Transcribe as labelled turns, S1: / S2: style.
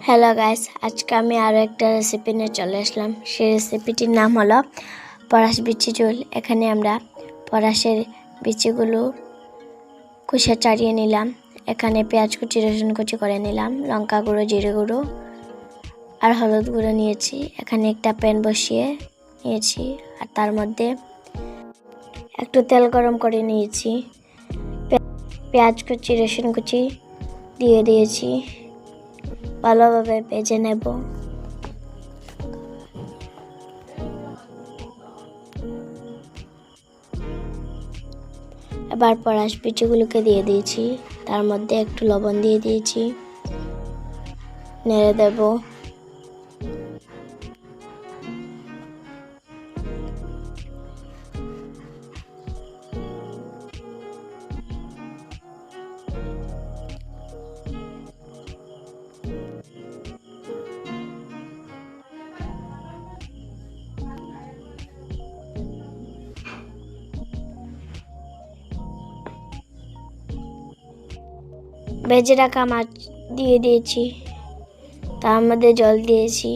S1: Hello guys, আজকে আমি আরও একটা রেসিপি নিয়ে চলে আসলাম। সেই রেসিপিটির নাম হলো পরাস বিচি ঝোল। এখানে আমরা পরাসের বিচিগুলো কুচে ছাড়িয়ে নিলাম। এখানে পেঁয়াজ কুচি, রসুন কুচি করে নিলাম, লঙ্কা গুঁড়ো, জিরে গুঁড়ো আর হলুদ গুঁড়ো নিয়েছি। এখানে একটা প্যান বসিয়ে নিয়েছি আর তার মধ্যে একটু তেল গরম করে নিয়েছি। পেঁয়াজ কুচি, রসুন কুচি দিয়ে দিয়েছি, ভালোভাবে ভেজে নেব। এবার পরাস বিচিগুলোকে দিয়ে দিয়েছি, তার মধ্যে একটু লবণ দিয়ে দিয়েছি, নেড়ে দেব। ভেজে রাখা মাছ দিয়ে দিয়েছি, তার মধ্যে জল দিয়েছি।